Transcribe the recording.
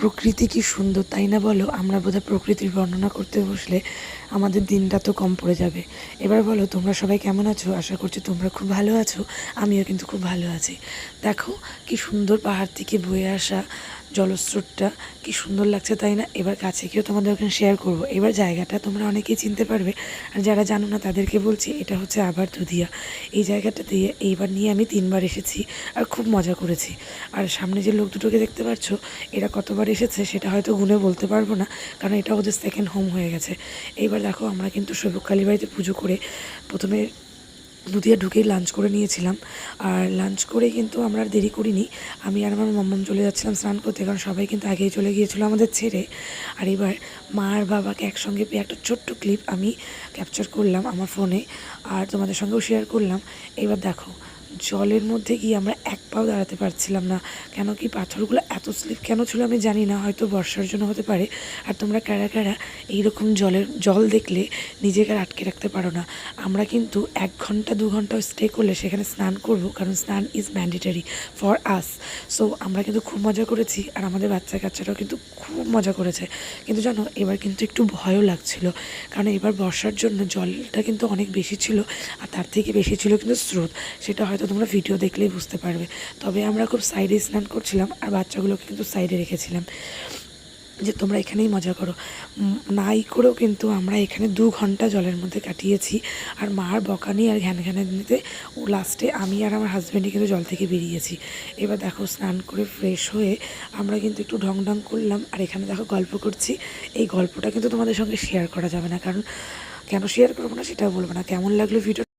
প্রকৃতি কি সুন্দর, তাই না বলো? আমরা বোধহয় প্রকৃতির বর্ণনা করতে বসলে আমাদের দিনটা তো কম পড়ে যাবে। এবার বলো, তোমরা সবাই কেমন আছো? আশা করছি তোমরা খুব ভালো আছো। আমিও কিন্তু খুব ভালো আছি। দেখো কি সুন্দর পাহাড় থেকে বয়ে আসা জলস্রোতটা, কি সুন্দর লাগছে, তাই না? এবার কাছে গিয়েও তোমাদের ওখানে শেয়ার করব। এবার জায়গাটা তোমরা অনেকেই চিনতে পারবে, আর যারা জানো না তাদেরকে বলছি, এটা হচ্ছে আবার দুধিয়া। এই জায়গাটাতে এইবার নিয়ে আমি 3বার এসেছি আর খুব মজা করেছি। আর সামনে যে লোক দুটোকে দেখতে পাচ্ছ, এরা কতবার এসেছে সেটা হয়তো গুনে বলতে পারবো না, কারণ এটা ওদের সেকেন্ড হোম হয়ে গেছে। এইবার দেখো, আমরা কিন্তু সৈবক কালী বাড়িতে পুজো করে প্রথমে দুধিয়া ঢুকেই লাঞ্চ করে নিয়েছিলাম। আর লাঞ্চ করে কিন্তু আমরা আর দেরি করিনি, আমি আর আমার মাম্মাম চলে যাচ্ছিলাম স্নান করতে, কারণ সবাই কিন্তু আগেই চলে গিয়েছিলো আমাদের ছেড়ে। আর এবার মা আর বাবাকে একসঙ্গে পেয়ে একটা ছোট্ট ক্লিপ আমি ক্যাপচার করলাম আমার ফোনে, আর তোমাদের সঙ্গেও শেয়ার করলাম। এবার দেখো, জলের মধ্যে গিয়ে আমরা এক পাও দাঁড়াতে পারছিলাম না। কেন কি পাথরগুলো এত স্লিপ কেন ছিল আমি জানি না, হয়তো বর্ষার জন্য হতে পারে। আর তোমরা কারা কারা এইরকম জল দেখলে নিজেকে আর আটকে রাখতে পারো না? আমরা কিন্তু 1 ঘন্টা 2 ঘন্টা স্টে করলে সেখানে স্নান করব, কারণ স্নান is mandatory for us. So আমরা কিন্তু খুব মজা করেছি, আর আমাদের বাচ্চা কাচ্চারাও কিন্তু খুব মজা করেছে। কিন্তু জানো, এবার কিন্তু একটু ভয়ও লাগছিল, কারণ এবার বর্ষার জন্য জলটা কিন্তু অনেক বেশি ছিল, আর তার থেকে বেশি ছিল কিন্তু স্রোত। সেটা হয়তো তোমরা ভিডিও দেখলেই বুঝতে পারবে। তবে আমরা খুব সাইডে স্নান করছিলাম, আর বাচ্চাগুলোকে কিন্তু সাইডে রেখেছিলাম যে তোমরা এখানেই মজা করো। নাই করেও কিন্তু আমরা এখানে 2 ঘন্টা জলের মধ্যে কাটিয়েছি। আর মার বকানি আর ঘ্যানঘ্যানানিতে ও লাস্টে আমি আর আমার হাজব্যান্ডই কিন্তু জল থেকে বেরিয়েছি। এবার দেখো, স্নান করে ফ্রেশ হয়ে আমরা কিন্তু একটু ঢং ঢং করলাম, আর এখানে দেখো গল্প করছি। এই গল্পটা কিন্তু তোমাদের সঙ্গে শেয়ার করা যাবে না, কারণ কেন শেয়ার করবো না সেটাও বলবো না। কেমন লাগলো ভিডিও?